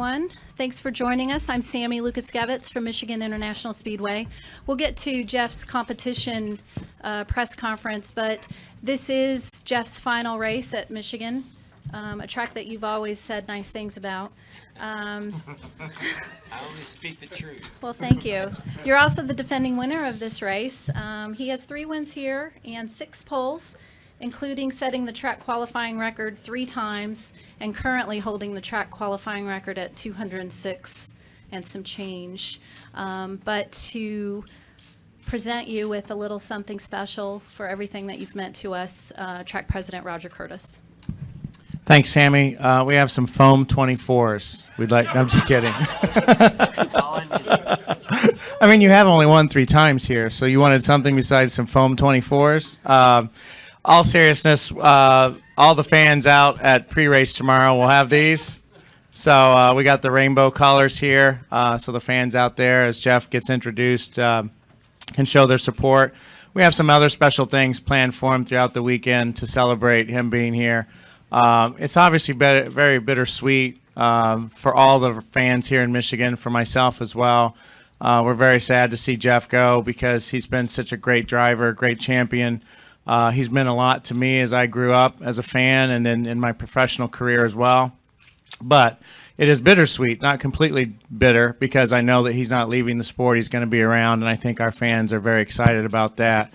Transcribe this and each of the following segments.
everyone. Thanks for joining us. I'm Sammy Lukaskevitz from Michigan International Speedway. We'll get to Jeff's competition press conference, but this is Jeff's final race at Michigan, a track that you've always said nice things about. I only speak the truth. Well, thank you. You're also the defending winner of this race. He has 3 wins here and 6 poles, including setting the track qualifying record 3 times and currently holding the track qualifying record at 206 and some change. But to present you with a little something special for everything that you've meant to us, track president Roger Curtis. Thanks, Sammy. We have some foam 24s. I'm just kidding. That's all I need. I mean, you have only won 3 times here, so you wanted something besides some foam 24s. All seriousness, all the fans out at pre-race tomorrow will have these. So we got the rainbow colors here, so the fans out there, as Jeff gets introduced, can show their support. We have some other special things planned for him throughout the weekend to celebrate him being here. It's obviously very bittersweet for all the fans here in Michigan, for myself as well. We're very sad to see Jeff go because he's been such a great driver, great champion. He's meant a lot to me as I grew up as a fan and then in my professional career as well. But it is bittersweet, not completely bitter, because I know that he's not leaving the sport. He's going to be around, and I think our fans are very excited about that.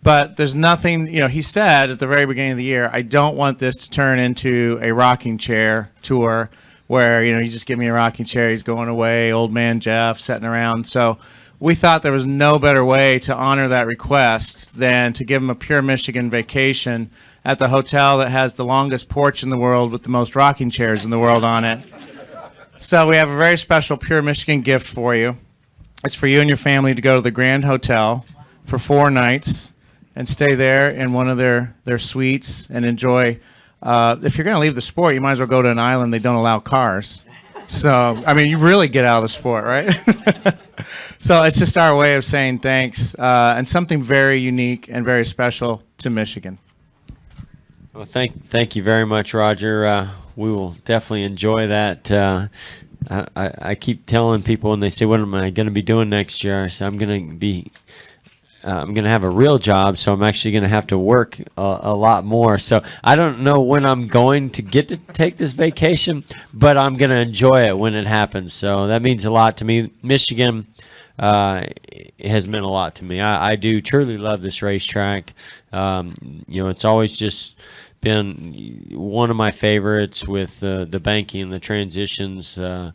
But there's nothing, he said at the very beginning of the year, I don't want this to turn into a rocking chair tour where, you just give me a rocking chair, he's going away, old man Jeff, sitting around. So we thought there was no better way to honor that request than to give him a pure Michigan vacation at the hotel that has the longest porch in the world with the most rocking chairs in the world on it. So we have a very special pure Michigan gift for you. It's for you and your family to go to the Grand Hotel for 4 nights and stay there in one of their suites and enjoy. If you're going to leave the sport, you might as well go to an island they don't allow cars. So, I mean, you really get out of the sport, right? So it's just our way of saying thanks and something very unique and very special to Michigan. Well, thank you very much, Roger. We will definitely enjoy that. I keep telling people when they say, "What am I going to be doing next year?" I say, I'm going to have a real job, so I'm actually going to have to work a lot more. So I don't know when I'm going to get to take this vacation, but I'm going to enjoy it when it happens. So that means a lot to me. Michigan has meant a lot to me. I do truly love this racetrack. It's always just been one of my favorites with the banking, the transitions, the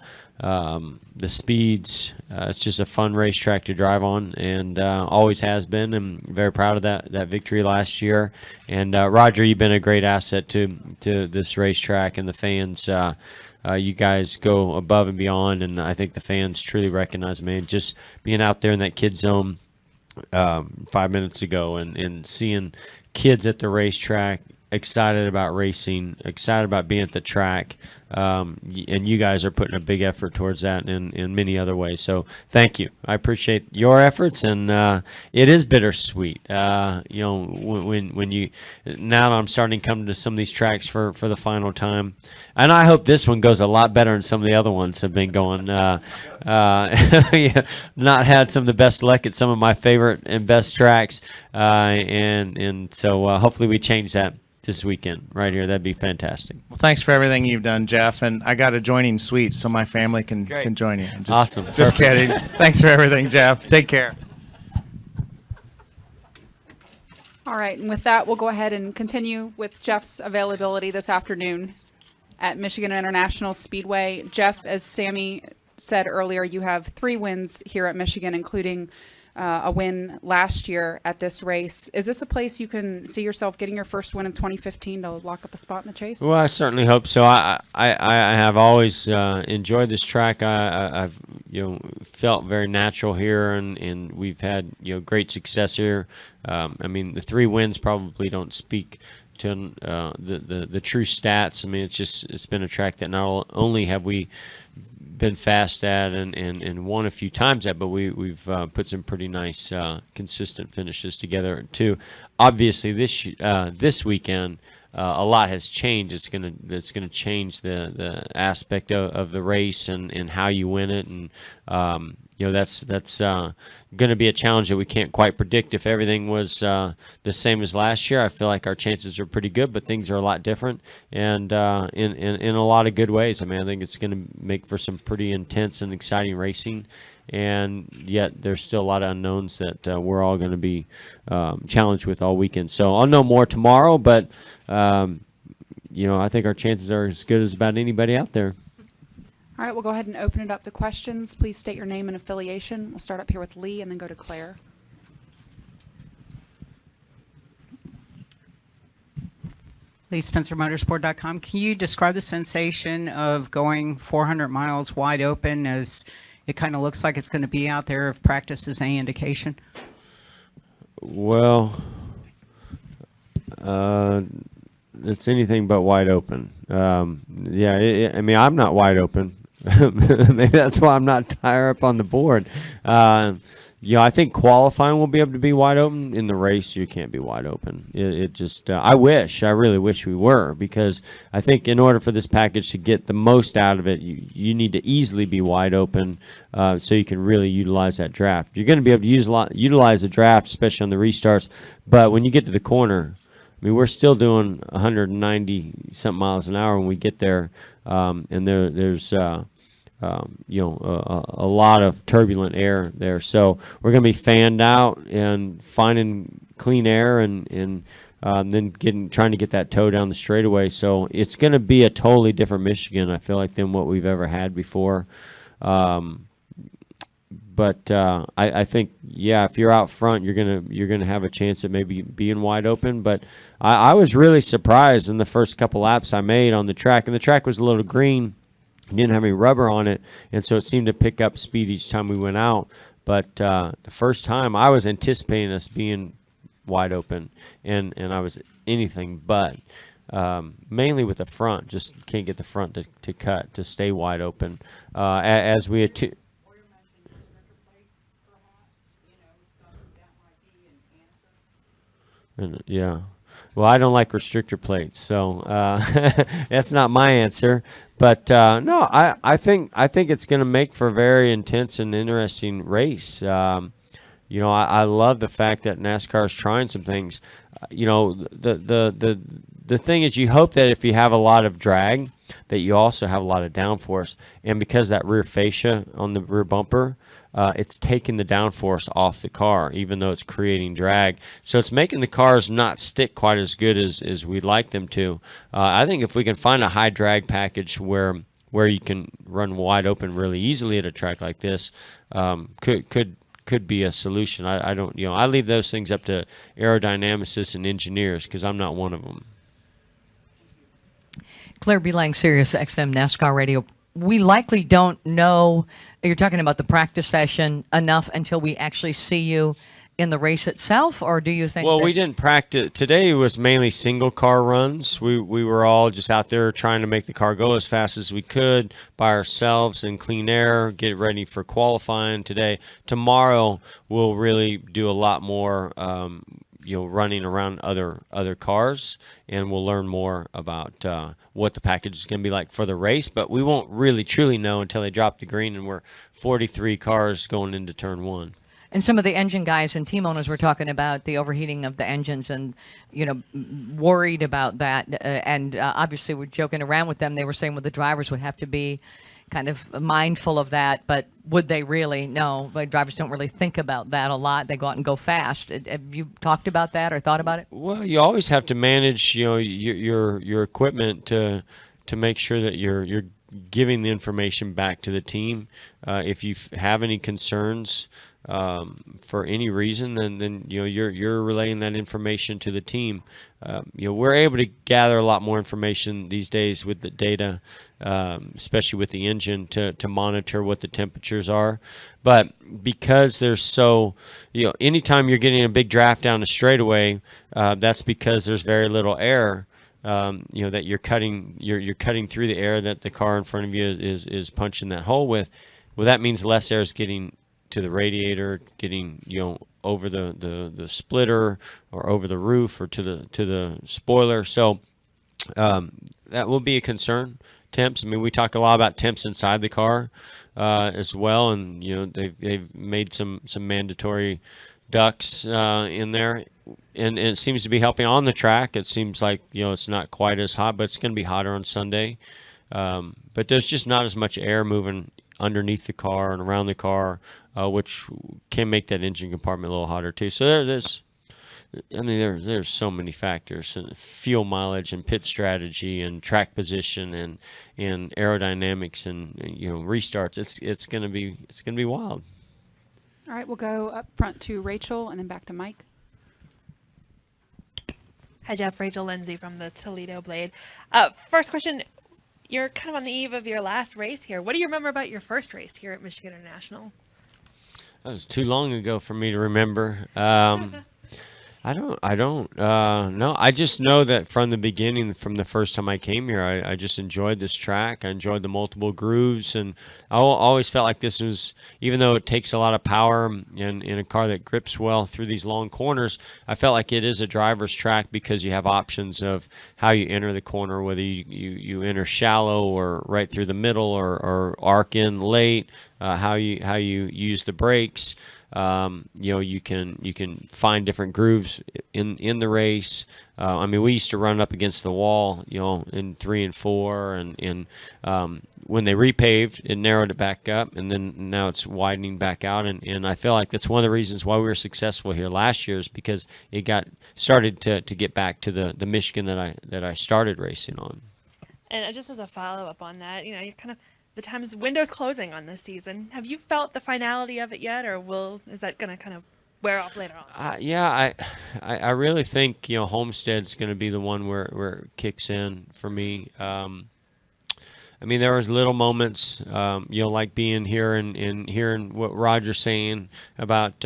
speeds. It's just a fun racetrack to drive on, and always has been. I'm very proud of that victory last year. And Roger, you've been a great asset to this racetrack and the fans. You guys go above and beyond, and I think the fans truly recognize me. And just being out there in that kid zone 5 minutes ago and seeing kids at the racetrack excited about racing, excited about being at the track, and you guys are putting a big effort towards that in many other ways. So thank you. I appreciate your efforts, and it is bittersweet. When you now I'm starting to come to some of these tracks for the final time, and I hope this one goes a lot better than some of the other ones have been going. Not had some of the best luck at some of my favorite and best tracks, and so hopefully we change that this weekend right here. That'd be fantastic. Well, thanks for everything you've done, Jeff, and I got adjoining suites so my family can join you. Awesome. Just kidding. Thanks for everything, Jeff. Take care. All right, and with that, we'll go ahead and continue with Jeff's availability this afternoon at Michigan International Speedway. Jeff, as Sammy said earlier, you have 3 wins here at Michigan, including a win last year at this race. Is this a place you can see yourself getting your first win in 2015 to lock up a spot in the chase? Well, I certainly hope so. I have always enjoyed this track. I've felt very natural here, and we've had great success here. I mean, the 3 wins probably don't speak to the true stats. I mean, it's been a track that not only have we been fast at and won a few times at, but we've put some pretty nice consistent finishes together too. Obviously this weekend a lot has changed. It's gonna change the aspect of the race and how you win it, and that's going to be a challenge that we can't quite predict. If everything was the same as last year, I feel like our chances are pretty good, but things are a lot different, and in a lot of good ways. I mean, I think it's going to make for some pretty intense and exciting racing, and yet there's still a lot of unknowns that we're all going to be challenged with all weekend. So I'll know more tomorrow, but I think our chances are as good as about anybody out there. All right, we'll go ahead and open it up to questions. Please state your name and affiliation. We'll start up here with Lee and then go to Claire. Lee Spencer, Motorsport.com. Can you describe the sensation of going 400 miles wide open, as it kind of looks like it's going to be out there, if practice is any indication? Well, it's anything but wide open. I mean, I'm not wide open. Maybe that's why I'm not higher up on the board. I think qualifying will be able to be wide open. In the race, you can't be wide open. It just, I really wish we were, because I think in order for this package to get the most out of it, you need to easily be wide open so you can really utilize that draft. You're going to be able to utilize the draft, especially on the restarts, but when you get to the corner, I mean, we're still doing 190-something miles an hour when we get there, and there's a lot of turbulent air there. So we're going to be fanned out and finding clean air and then trying to get that toe down the straightaway. So it's going to be a totally different Michigan, I feel like, than what we've ever had before. But I think, if you're out front, you're gonna have a chance of maybe being wide open. But I was really surprised in the first couple laps I made on the track, and the track was a little green, didn't have any rubber on it, and so it seemed to pick up speed each time we went out. But the first time, I was anticipating us being wide open, and I was anything but. Mainly with the front, just can't get the front to cut to stay wide open. As we had well, I don't like restrictor plates, so that's not my answer. But no, I think it's going to make for a very intense and interesting race. I love the fact that NASCAR is trying some things. The thing is, you hope that if you have a lot of drag, that you also have a lot of downforce, and because that rear fascia on the rear bumper, it's taking the downforce off the car, even though it's creating drag. So it's making the cars not stick quite as good as we'd like them to. I think if we can find a high drag package where you can run wide open really easily at a track like this, could be a solution. I don't, I leave those things up to aerodynamicists and engineers, because I'm not one of them. Claire Beelang, Sirius XM NASCAR Radio. We likely don't know, you're talking about the practice session, enough until we actually see you in the race itself, or do you think we didn't practice. Today was mainly single car runs. We were all just out there trying to make the car go as fast as we could by ourselves in clean air, get ready for qualifying today. Tomorrow we'll really do a lot more running around other cars, and we'll learn more about what the package is going to be like for the race. But we won't really truly know until they drop the green and we're 43 cars going into turn one. And some of the engine guys and team owners were talking about the overheating of the engines and, worried about that. Obviously, we're joking around with them. They were saying, well, the drivers would have to be kind of mindful of that, but would they really? No, but drivers don't really think about that a lot. They go out and go fast. Have you talked about that or thought about it? Well, you always have to manage, your equipment to make sure that you're giving the information back to the team. If you have any concerns for any reason, then you're relaying that information to the team. We're able to gather a lot more information these days with the data, especially with the engine, to monitor what the temperatures are. But because there's anytime you're getting a big draft down the straightaway, that's because there's very little air. That you're cutting through the air that the car in front of you is punching that hole with. Well, that means less air is getting to the radiator, getting over the splitter or over the roof or to the spoiler. So that will be a concern. Temps. I mean, we talk a lot about temps inside the car as well, and they've made some mandatory ducts in there, and it seems to be helping on the track. It seems like it's not quite as hot, but it's going to be hotter on Sunday. But there's just not as much air moving underneath the car and around the car, which can make that engine compartment a little hotter too. So there's so many factors, and fuel mileage and pit strategy and track position and aerodynamics and restarts. It's gonna be wild. All right, we'll go up front to Rachel and then back to Mike. Hi, Jeff. Rachel Lindsay from the Toledo Blade. First question. You're kind of on the eve of your last race here. What do you remember about your first race here at Michigan International? That was too long ago for me to remember. I don't know. I just know that from the beginning, from the first time I came here, I just enjoyed this track. I enjoyed the multiple grooves, and I always felt like this was, even though it takes a lot of power in a car that grips well through these long corners, I felt like it is a driver's track because you have options of how you enter the corner, whether you enter shallow or right through the middle or arc in late, how you use the brakes. You can find different grooves in the race. I mean, we used to run up against the wall, in 3 and 4, and when they repaved, it narrowed it back up, and then now it's widening back out. And I feel like that's one of the reasons why we were successful here last year, is because it started to get back to the Michigan that I started racing on. And just as a follow-up on that, you're kind of, the time's window's closing on this season. Have you felt the finality of it yet, or is that going to kind of wear off later on? Yeah, I really think Homestead's going to be the one where it kicks in for me. I mean, there was little moments, like being here and hearing what Roger's saying about,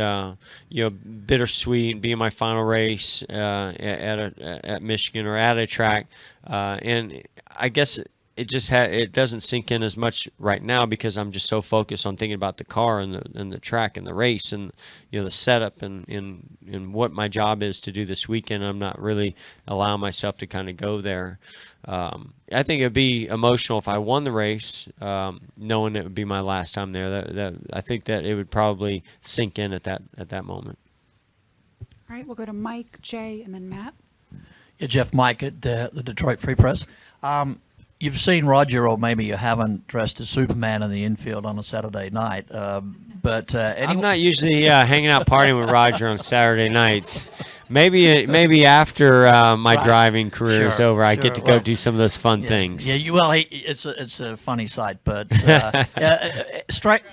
bittersweet, being my final race at Michigan or at a track, and I guess it doesn't sink in as much right now because I'm just so focused on thinking about the car and the track and the race and the setup and what my job is to do this weekend. I'm not really allowing myself to kind of go there. I think it'd be emotional if I won the race, knowing it would be my last time there. That I think that it would probably sink in at that moment. All right, we'll go to Mike, Jay, and then Matt. Yeah, Jeff, Mike at the Detroit Free Press. You've seen Roger, or maybe you haven't, dressed as Superman in the infield on a Saturday night. But I'm not usually hanging out partying with Roger on Saturday nights. Maybe after my driving career is over, I get to go do some of those fun things. Yeah, it's a funny sight, but strike.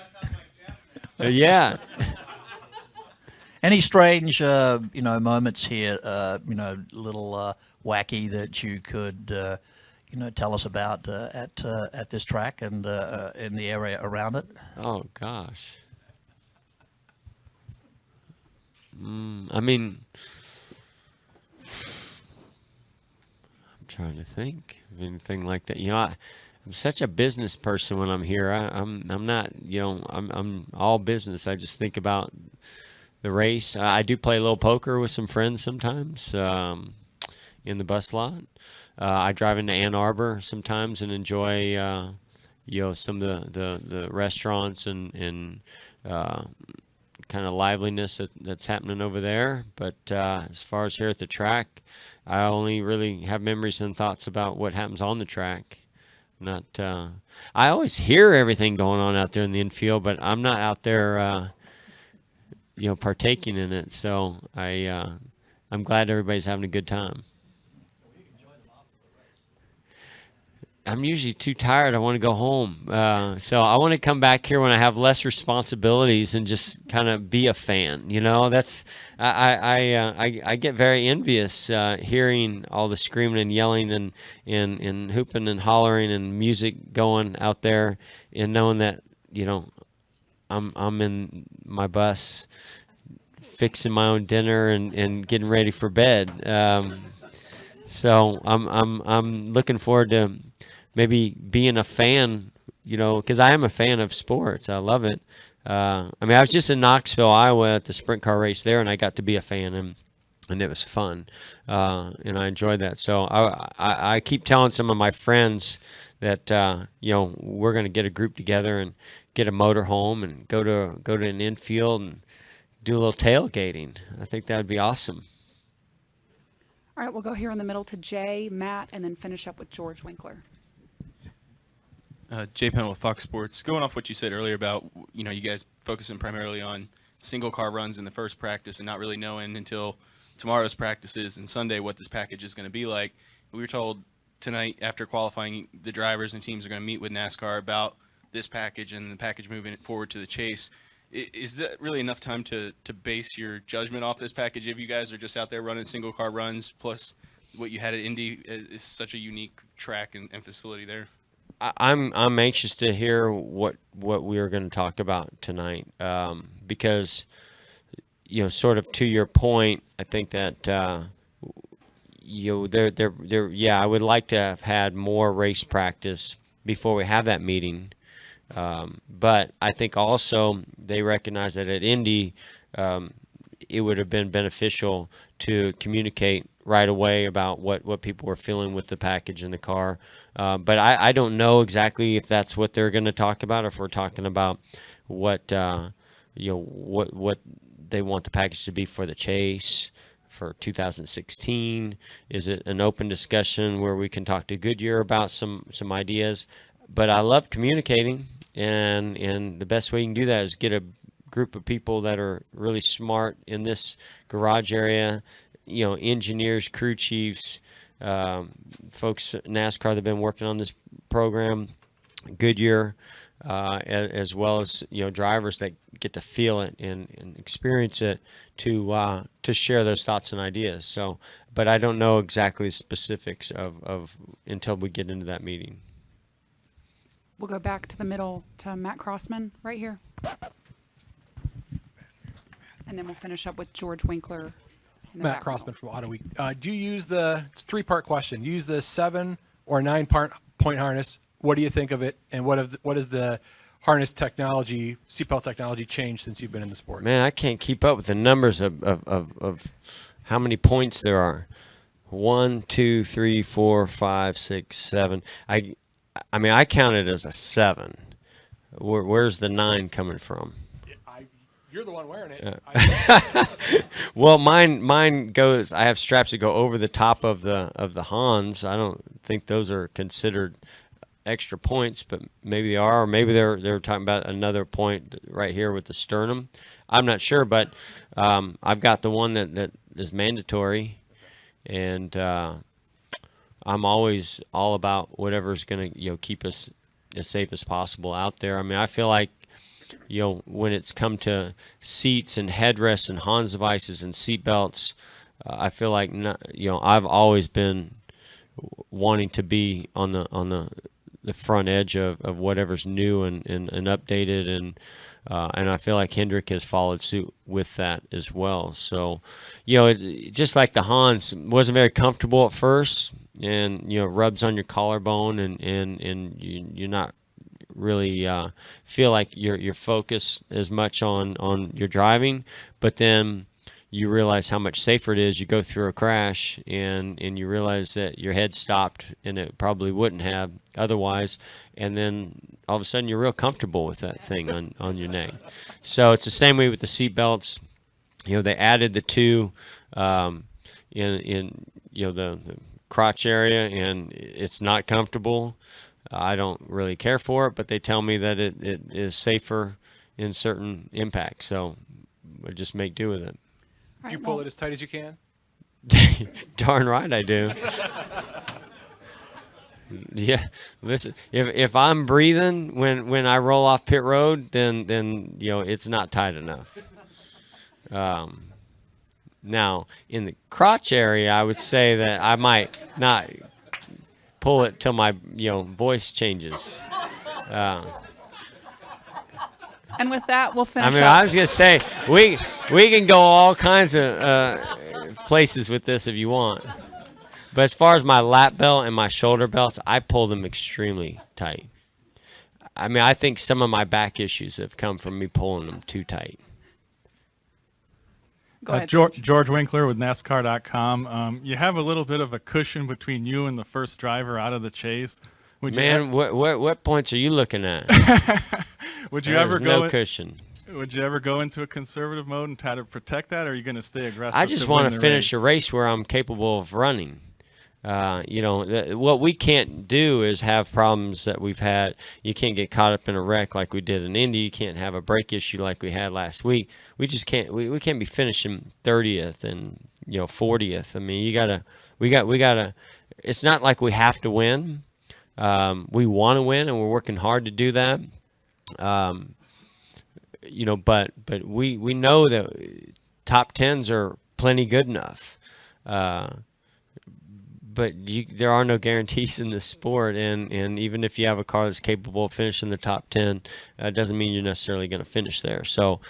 Yeah. Any strange moments here? Little wacky that you could tell us about at this track and in the area around it? Oh gosh. I mean, I'm trying to think of anything like that. I'm such a business person when I'm here. I'm not. I'm all business. I just think about the race. I do play a little poker with some friends sometimes in the bus lot. I drive into Ann Arbor sometimes and enjoy, some of the restaurants and kind of liveliness that's happening over there. But as far as here at the track, I only really have memories and thoughts about what happens on the track. Not. I always hear everything going on out there in the infield, but I'm not out there, partaking in it. So I'm glad everybody's having a good time. I'm usually too tired. I want to go home. So I want to come back here when I have less responsibilities and just kind of be a fan. That's I get very envious hearing all the screaming and yelling and hooping and hollering and music going out there, and knowing that I'm in my bus fixing my own dinner and getting ready for bed. So I'm looking forward to maybe being a fan, because I am a fan of sports. I love it. I was just in Knoxville, Iowa at the sprint car race there, and I got to be a fan. And and it was fun, and I enjoyed that. So I keep telling some of my friends that we're going to get a group together and get a motor home and go to an infield and do a little tailgating. I think that would be awesome. All right, we'll go here in the middle to Jay, Matt, and then finish up with George Winkler. Jay Penn with Fox Sports. Going off what you said earlier about, you guys focusing primarily on single car runs in the first practice and not really knowing until tomorrow's practices and Sunday what this package is going to be like. We were told tonight after qualifying, the drivers and teams are going to meet with NASCAR about this package and the package moving forward to the chase. Is that really enough time to base your judgment off this package if you guys are just out there running single car runs, plus what you had at Indy is such a unique track and facility there? I'm anxious to hear what we are going to talk about tonight, because sort of to your point, I think that I would like to have had more race practice before we have that meeting. But I think also they recognize that at Indy, it would have been beneficial to communicate right away about what people were feeling with the package in the car. But I don't know exactly if that's what they're going to talk about, or if we're talking about what what they want the package to be for the chase for 2016. Is it an open discussion where we can talk to Goodyear about some ideas? But I love communicating, and the best way you can do that is get a group of people that are really smart in this garage area, engineers, crew chiefs, folks at NASCAR that have been working on this program, Goodyear, as well as drivers that get to feel it and experience it to share those thoughts and ideas. So, but I don't know exactly the specifics of until we get into that meeting. We'll go back to the middle to Matt Crossman right here. And then we'll finish up with George Winkler. In the Matt back Crossman row. from Auto Week. Do you use it's a 3-part question. Use the 7 or 9-point harness. What do you think of it? And what is the harness technology, seatbelt technology changed since you've been in the sport? Man, I can't keep up with the numbers of how many points there are. 1, 2, 3, 4, 5, 6, 7. I mean, I count it as a 7. Where's the 9 coming from? You're the one wearing it. Well, mine goes. I have straps that go over the top of the Hans. I don't think those are considered extra points, but maybe they are, or maybe they're talking about another point right here with the sternum. I'm not sure, but I've got the one that is mandatory, and I'm always all about whatever's going to keep us as safe as possible out there. I mean, I feel like when it's come to seats and headrests and Hans devices and seat belts, I feel like I've always been wanting to be on the front edge of whatever's new and updated, and I feel like Hendrick has followed suit with that as well. So, just like the Hans wasn't very comfortable at first, and rubs on your collarbone, and you're not really feel like you're focused as much on your driving, but then you realize how much safer it is. You go through a crash and you realize that your head stopped and it probably wouldn't have otherwise, and then all of a sudden you're real comfortable with that thing on your neck. So it's the same way with the seat belts. They added the 2 in the crotch area, and it's not comfortable. I don't really care for it, but they tell me that it is safer in certain impacts, so I just make do with it. Do you pull it as tight as you can? Darn right I do. Yeah, listen, if I'm breathing when I roll off pit road, then it's not tight enough. Now, in the crotch area, I would say that I might not pull it till my voice changes. And with that, we'll finish I mean, up. I was gonna say we can go all kinds of places with this if you want, but as far as my lap belt and my shoulder belts, I pull them extremely tight. I mean, I think some of my back issues have come from me pulling them too tight. Go ahead. George Winkler with NASCAR.com. You have a little bit of a cushion between you and the first driver out of the chase. Would Man, what points are you looking at? would you There's ever no go? cushion. Would you ever go into a conservative mode and try to protect that, or are you going to stay aggressive? I just want want to finish a race where I'm capable of running. What we can't do is have problems that we've had. You can't get caught up in a wreck like we did in Indy. You can't have a brake issue like we had last week. We just can't. We can't be finishing 30th and 40th. I mean, we gotta. It's not like we have to win. We want to win, and we're working hard to do that. But we know that top 10s are plenty good enough. But there are no guarantees in this sport, and even if you have a car that's capable of finishing the top 10, it doesn't mean you're necessarily going to finish there. So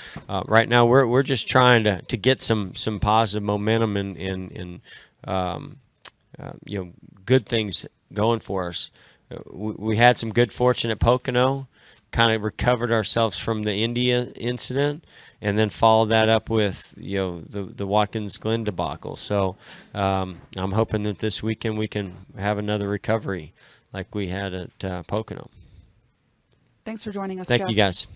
right now we're just trying to get some positive momentum and good things going for us. We had some good fortune at Pocono, kind of recovered ourselves from the India incident, and then followed that up with the Watkins Glen debacle. So I'm hoping that this weekend we can have another recovery like we had at Pocono. Thanks for joining us, Thank Jeff. you guys.